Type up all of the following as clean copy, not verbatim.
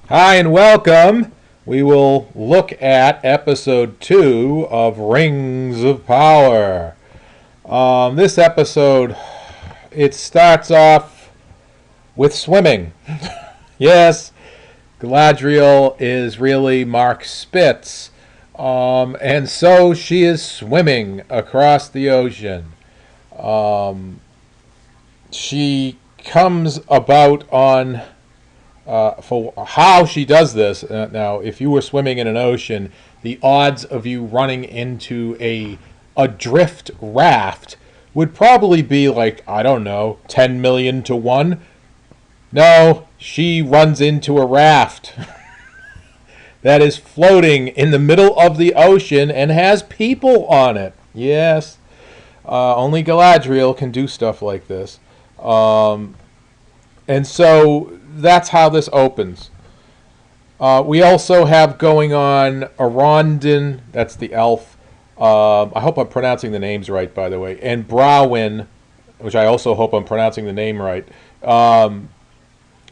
Hi and welcome. We will look at episode 2 of Rings of Power. This episode, it starts off with swimming. Yes, Galadriel is really Mark Spitz. And so she is swimming across the ocean. She comes about on for how she does this. Now, if you were swimming in an ocean, the odds of you running into a drift raft would probably be like, I don't know, 10 million to 1. No, she runs into a raft that is floating in the middle of the ocean and has people on it. Yes, only Galadriel can do stuff like this. And so that's how this opens. We also have going on Arondin, that's the elf. I hope I'm pronouncing the names right, by the way. And Browin, which I also hope I'm pronouncing the name right.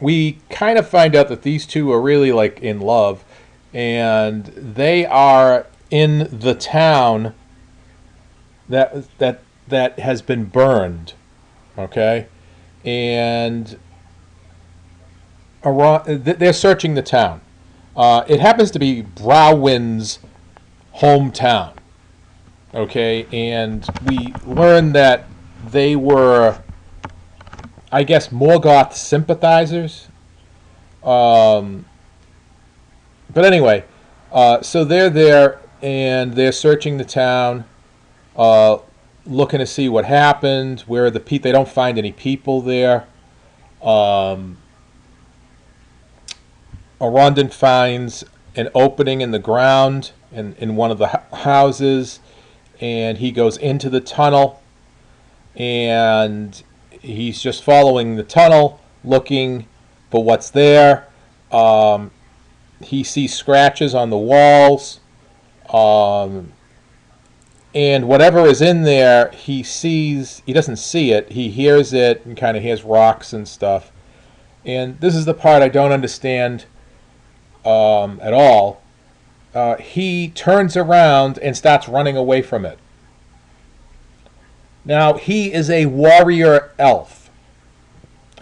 We kind of find out that these two are really like in love. And they are in the town that has been burned. Okay? And they're searching the town. It happens to be Browin's hometown. Okay, and we learn that they were, I guess, Morgoth sympathizers. But anyway, so they're there and they're searching the town, looking to see what happened. Where are the people? They don't find any people there. Arondin finds an opening in the ground in one of the houses, and he goes into the tunnel, and he's just following the tunnel, looking for what's there. He sees scratches on the walls, and whatever is in there, he doesn't see it, he hears it, and kind of hears rocks and stuff. And this is the part I don't understand at all. He turns around and starts running away from it. Now, he is a warrior elf.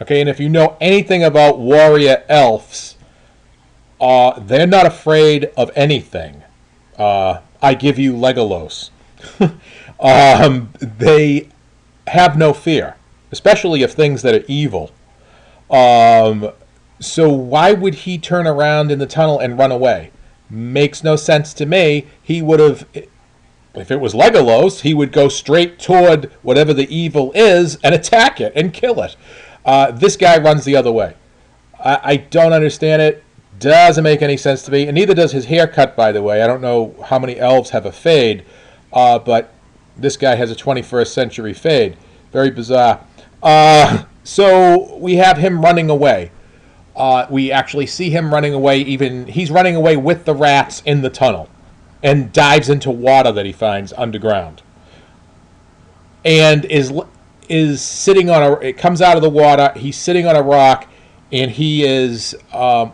Okay, and if you know anything about warrior elves, they're not afraid of anything. I give you Legolas. They have no fear, especially of things that are evil. So why would he turn around in the tunnel and run away? Makes no sense to me. He would have, if it was Legolas, he would go straight toward whatever the evil is and attack it and kill it. This guy runs the other way. I don't understand it. Doesn't make any sense to me. And neither does his haircut, by the way. I don't know how many elves have a fade, but this guy has a 21st century fade. Very bizarre. So we have him running away. We actually see him running away. He's running away with the rats in the tunnel, and dives into water that he finds underground, and is sitting on it comes out of the water. He's sitting on a rock, and he is.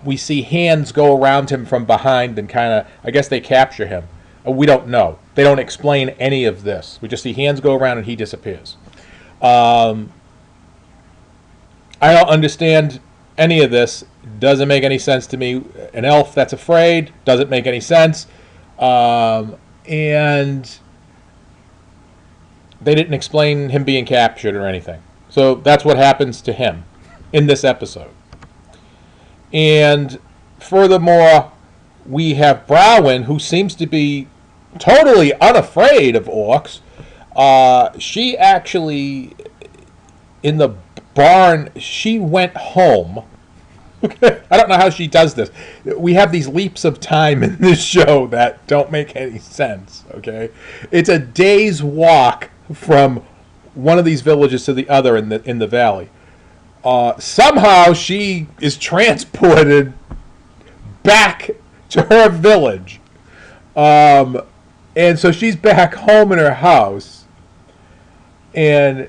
We see hands go around him from behind, and kind of, I guess they capture him. We don't know. They don't explain any of this. We just see hands go around, and he disappears. I don't understand any of this. Doesn't make any sense to me. An elf that's afraid doesn't make any sense. And they didn't explain him being captured or anything. So that's what happens to him in this episode. And furthermore, we have Browin, who seems to be totally unafraid of orcs. She actually, in the barn, she went home. I don't know how she does this. We have these leaps of time in this show that don't make any sense. Okay, it's a day's walk from one of these villages to the other in the valley. Somehow she is transported back to her village, and so she's back home in her house, and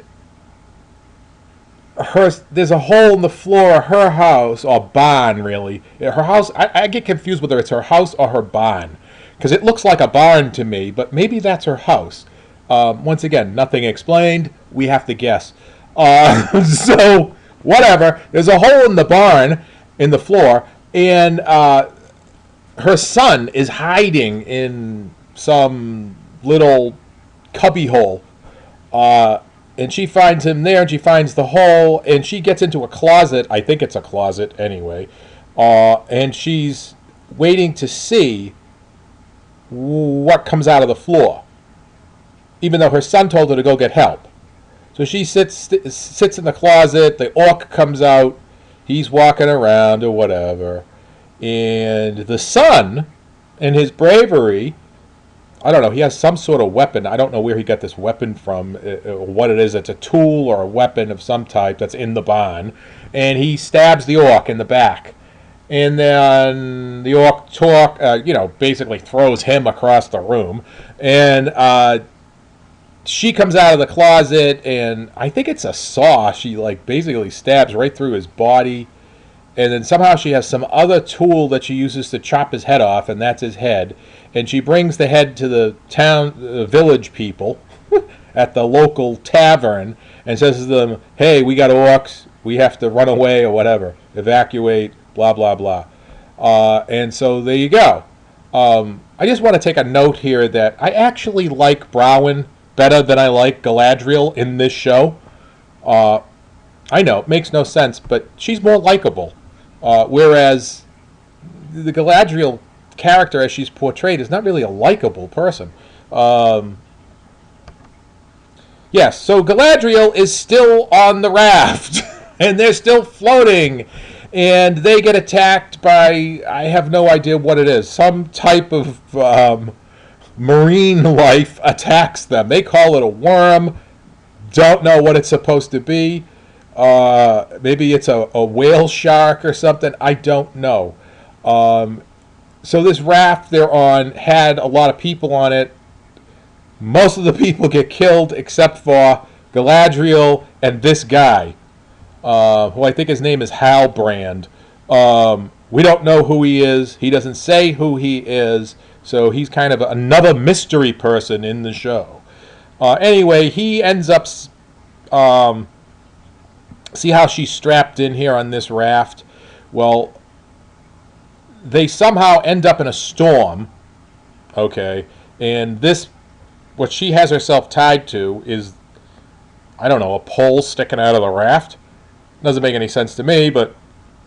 there's a hole in the floor of her house, or barn, really. Her house, I get confused whether it's her house or her barn, because it looks like a barn to me, but maybe that's her house. Once again, nothing explained. We have to guess. So, whatever. There's a hole in the barn, in the floor, and her son is hiding in some little cubby hole. And she finds him there, and she finds the hole, and she gets into a closet. I think it's a closet anyway. And she's waiting to see what comes out of the floor, even though her son told her to go get help. So she sits in the closet. The orc comes out. He's walking around or whatever. And the son, in his bravery, I don't know, he has some sort of weapon. I don't know where he got this weapon from, or what it is. It's a tool or a weapon of some type that's in the barn. And he stabs the orc in the back. And then the orc basically throws him across the room. And she comes out of the closet, and I think it's a saw. She basically stabs right through his body. And then somehow she has some other tool that she uses to chop his head off, and that's his head. And she brings the head to the village people at the local tavern and says to them, hey, we got orcs. We have to run away or whatever. Evacuate, blah, blah, blah. And so there you go. I just want to take a note here that I actually like Browen better than I like Galadriel in this show. I know, it makes no sense, but she's more likable. Whereas the Galadriel character, as she's portrayed, is not really a likable person. Yes, so Galadriel is still on the raft, and they're still floating, and they get attacked by, I have no idea what it is, some type of marine life attacks them. They call it a worm, don't know what it's supposed to be. Maybe it's a whale shark or something. I don't know. So this raft they're on had a lot of people on it. Most of the people get killed except for Galadriel and this guy, who I think his name is Halbrand. We don't know who he is. He doesn't say who he is. So he's kind of another mystery person in the show. Anyway, he ends up... see how she's strapped in here on this raft? Well, they somehow end up in a storm, okay, and this, what she has herself tied to is, I don't know, a pole sticking out of the raft. Doesn't make any sense to me, but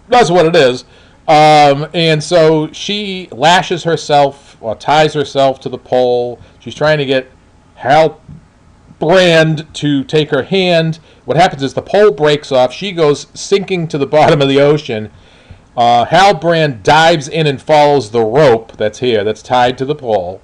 that's what it is. And so she lashes herself, or ties herself to the pole. She's trying to get Halbrand to take her hand. What happens is the pole breaks off. She goes sinking to the bottom of the ocean. Halbrand dives in and follows the rope that's tied to the pole.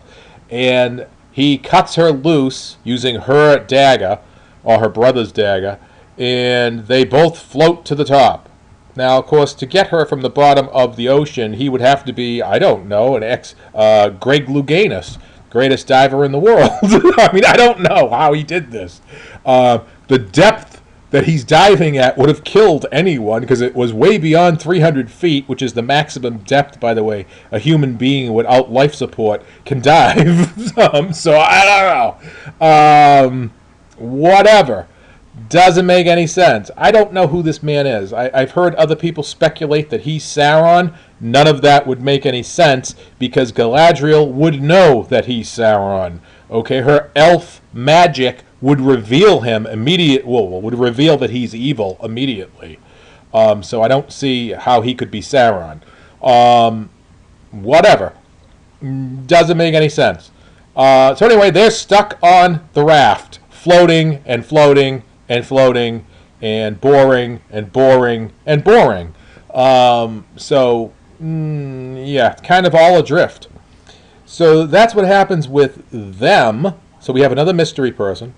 And he cuts her loose using her dagger, or her brother's dagger, and they both float to the top. Now, of course, to get her from the bottom of the ocean, he would have to be, I don't know, Greg Louganis, greatest diver in the world. I mean, I don't know how he did this. The depth that he's diving at would have killed anyone, because it was way beyond 300 feet, which is the maximum depth, by the way, a human being without life support can dive. So I don't know. Whatever. Doesn't make any sense. I don't know who this man is. I've heard other people speculate that he's Sauron. None of that would make any sense, because Galadriel would know that he's Sauron. Okay, her elf magic would reveal him would reveal that he's evil immediately. So I don't see how he could be Sauron. Whatever. Doesn't make any sense. So anyway, they're stuck on the raft, floating and floating and floating and boring and boring and boring. Yeah, kind of all adrift. So that's what happens with them. So we have another mystery person.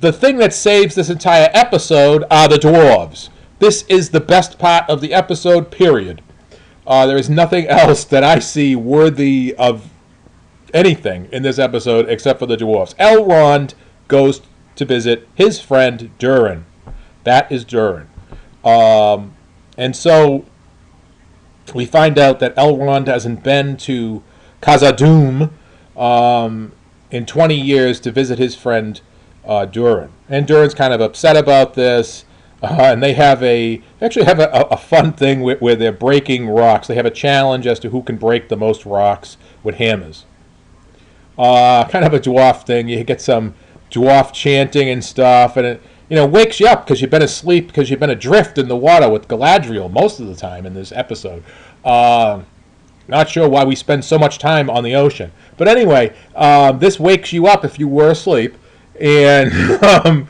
The thing that saves this entire episode are the dwarves. This is the best part of the episode, period. There is nothing else that I see worthy of anything in this episode except for the dwarves. Elrond goes to visit his friend Durin. That is Durin. And so we find out that Elrond hasn't been to Khazad-dûm in 20 years to visit his friend Durin. And Durin's kind of upset about this. And they actually have a fun thing where they're breaking rocks. They have a challenge as to who can break the most rocks with hammers. Kind of a dwarf thing. You get some dwarf chanting and stuff, and it wakes you up because you've been asleep because you've been adrift in the water with Galadriel most of the time in this episode. Not sure why we spend so much time on the ocean, but anyway, this wakes you up if you were asleep, and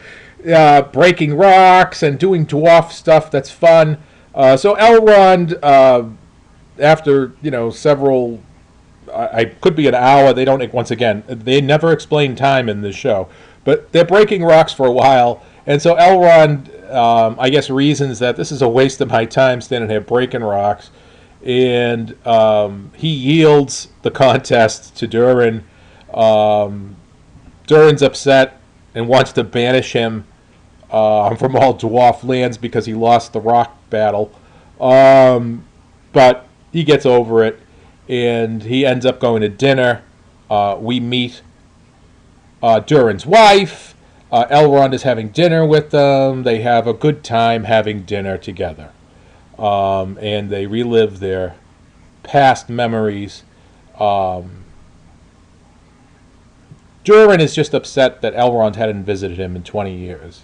breaking rocks and doing dwarf stuff. That's fun. So Elrond, after several. I could be an hour. They don't. Once again, they never explain time in this show, but they're breaking rocks for a while, and so Elrond, I guess, reasons that this is a waste of my time standing here breaking rocks, and he yields the contest to Durin. Durin's upset and wants to banish him from all dwarf lands because he lost the rock battle, but he gets over it. And he ends up going to dinner. We meet Durin's wife. Elrond is having dinner with them. They have a good time having dinner together. And they relive their past memories. Durin is just upset that Elrond hadn't visited him in 20 years.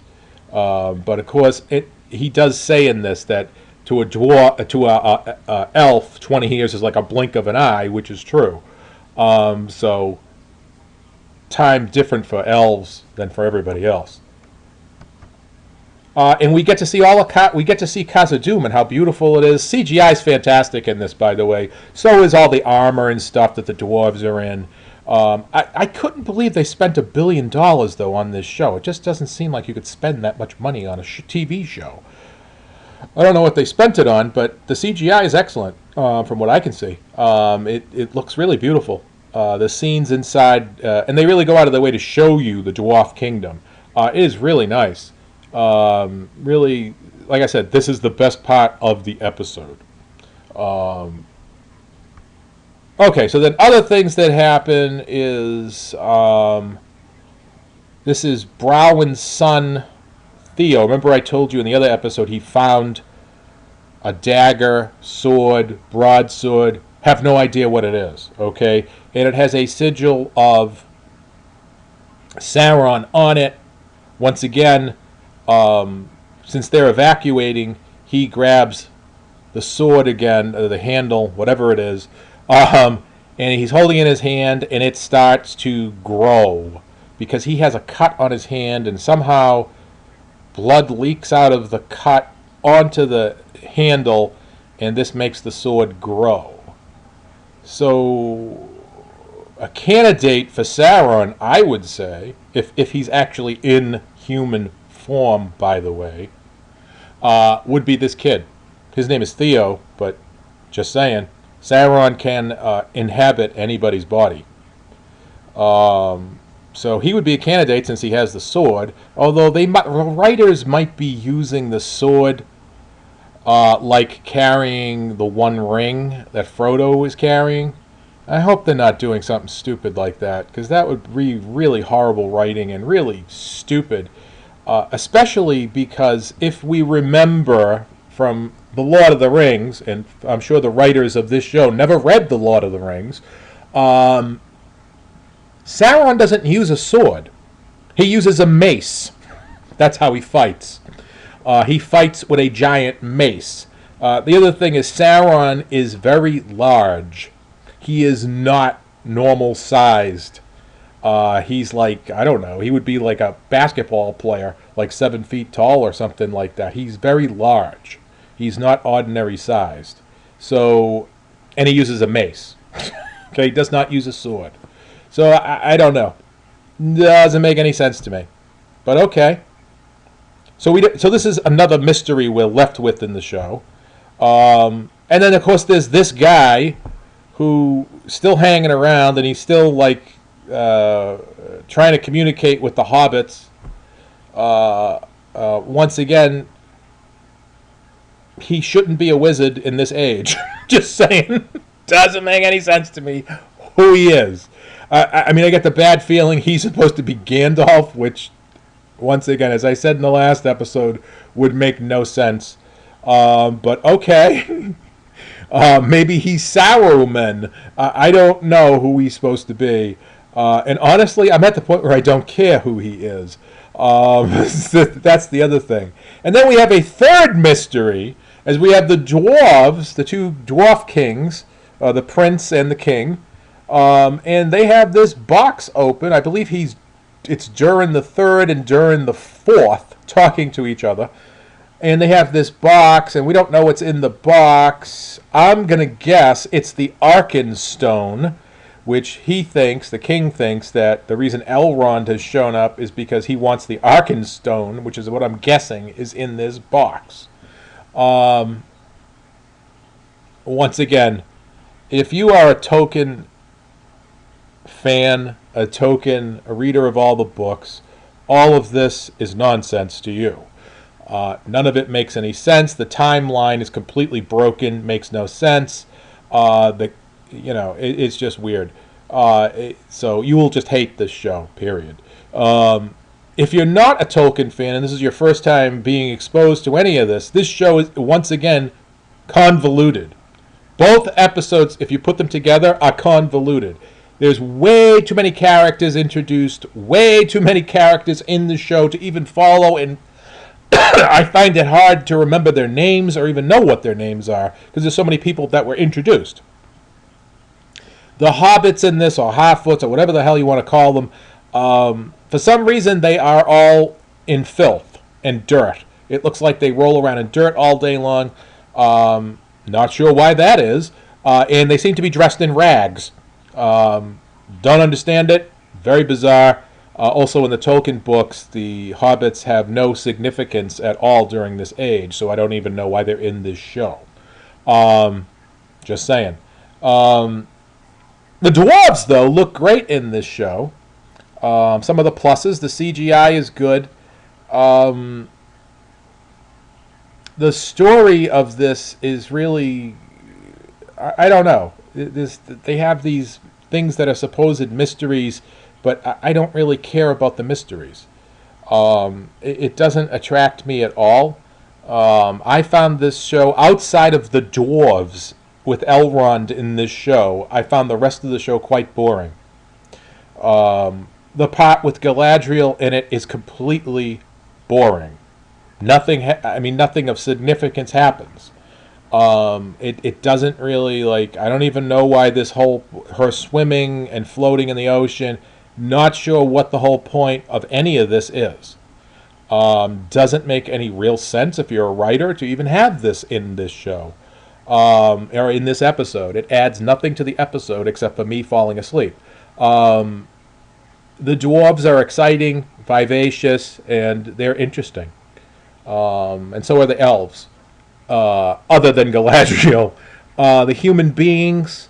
But of course, he does say in this that to a dwarf, to a elf, 20 years is like a blink of an eye, which is true. So time different for elves than for everybody else. And we get to see we get to see Khazad-dûm and how beautiful it is. CGI is fantastic in this, by the way. So is all the armor and stuff that the dwarves are in. I couldn't believe they spent $1 billion though on this show. It just doesn't seem like you could spend that much money on a TV show. I don't know what they spent it on, but the CGI is excellent from what I can see. It looks really beautiful. The scenes inside, and they really go out of their way to show you the Dwarf Kingdom. It is really nice. Really, like I said, this is the best part of the episode. Okay, so then other things that happen is this is Browin's son, Theo. Remember I told you in the other episode he found a dagger, sword, broadsword. Have no idea what it is, okay? And it has a sigil of Sauron on it. Once again, since they're evacuating, he grabs the sword again, the handle, whatever it is, and he's holding it in his hand, and it starts to grow because he has a cut on his hand, and somehow blood leaks out of the cut onto the handle, and this makes the sword grow. So, a candidate for Sauron, I would say, if he's actually in human form, by the way, would be this kid. His name is Theo, but just saying, Sauron can inhabit anybody's body. So he would be a candidate since he has the sword, although writers might be using the sword like carrying the one ring that Frodo is carrying. I hope they're not doing something stupid like that, because that would be really horrible writing and really stupid, especially because if we remember from The Lord of the Rings, and I'm sure the writers of this show never read The Lord of the Rings, Sauron doesn't use a sword. He uses a mace. That's how he fights. He fights with a giant mace. The other thing is Sauron is very large. He is not normal sized. He's like, I don't know, he would be like a basketball player, like 7 feet tall or something like that. He's very large. He's not ordinary sized. So, and he uses a mace. Okay, he does not use a sword. So I don't know. Doesn't make any sense to me. But okay. So this is another mystery we're left with in the show. And then of course there's this guy who still hanging around, and he's still like trying to communicate with the hobbits. once again, he shouldn't be a wizard in this age. Just saying. Doesn't make any sense to me who he is. I mean, I get the bad feeling he's supposed to be Gandalf, which, once again, as I said in the last episode, would make no sense. But okay. Maybe he's Saruman. I don't know who he's supposed to be. And honestly, I'm at the point where I don't care who he is. That's the other thing. And then we have a third mystery, as we have the dwarves, the two dwarf kings, the prince and the king. And they have this box open. I believe it's during the third and during the fourth, talking to each other. And they have this box, and we don't know what's in the box. I'm going to guess it's the Arkenstone, which the king thinks, that the reason Elrond has shown up is because he wants the Arkenstone, which is what I'm guessing is in this box. Once again, if you are a Tolkien fan, a reader of all the books, all of this is nonsense to you. None of it makes any sense. The timeline is completely broken, makes no sense. It's just weird. So you will just hate this show, period. If you're not a Tolkien fan and this is your first time being exposed to any of this show is, once again, convoluted. Both episodes, if you put them together, are convoluted. There's way too many characters introduced, way too many characters in the show to even follow, and I find it hard to remember their names or even know what their names are because there's so many people that were introduced. The hobbits in this, or half-foots, or whatever the hell you want to call them, for some reason they are all in filth and dirt. It looks like they roll around in dirt all day long. Not sure why that is. And they seem to be dressed in rags. Don't understand it. Very bizarre. Also, in the Tolkien books, the hobbits have no significance at all during this age, so I don't even know why they're in this show. Just saying. The dwarves, though, look great in this show. Some of the pluses, the CGI is good. The story of this is really, I don't know. They have these things that are supposed mysteries, but I don't really care about the mysteries. It doesn't attract me at all. I found this show, outside of the dwarves with Elrond in this show, I found the rest of the show quite boring. The part with Galadriel in it is completely boring. Nothing of significance happens. It doesn't really, I don't even know why her swimming and floating in the ocean, not sure what the whole point of any of this is. Doesn't make any real sense if you're a writer to even have this in this show. Or in this episode. It adds nothing to the episode except for me falling asleep. The dwarves are exciting, vivacious, and they're interesting. And so are the elves, other than Galadriel. The human beings,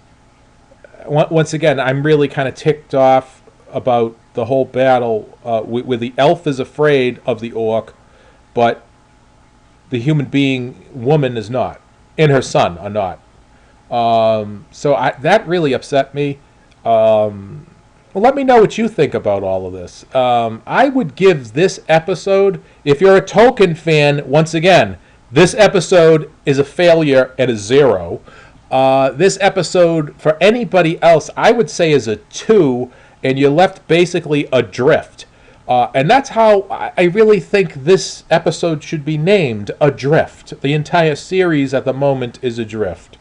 once again, I'm really kind of ticked off about the whole battle where the elf is afraid of the orc, but the human being woman is not, and her son are not. So that really upset me. Well, let me know what you think about all of this. I would give this episode, if you're a Tolkien fan, once again, this episode is a failure at a 0. This episode, for anybody else, I would say is a 2, and you're left basically adrift. And that's how I really think this episode should be named, Adrift. The entire series at the moment is Adrift.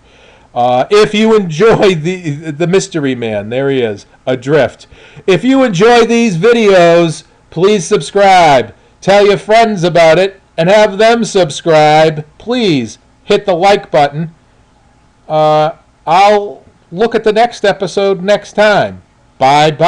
If you enjoy the Mystery Man, there he is, Adrift. If you enjoy these videos, please subscribe. Tell your friends about it and have them subscribe. Please hit the like button. I'll look at the next episode next time. Bye-bye.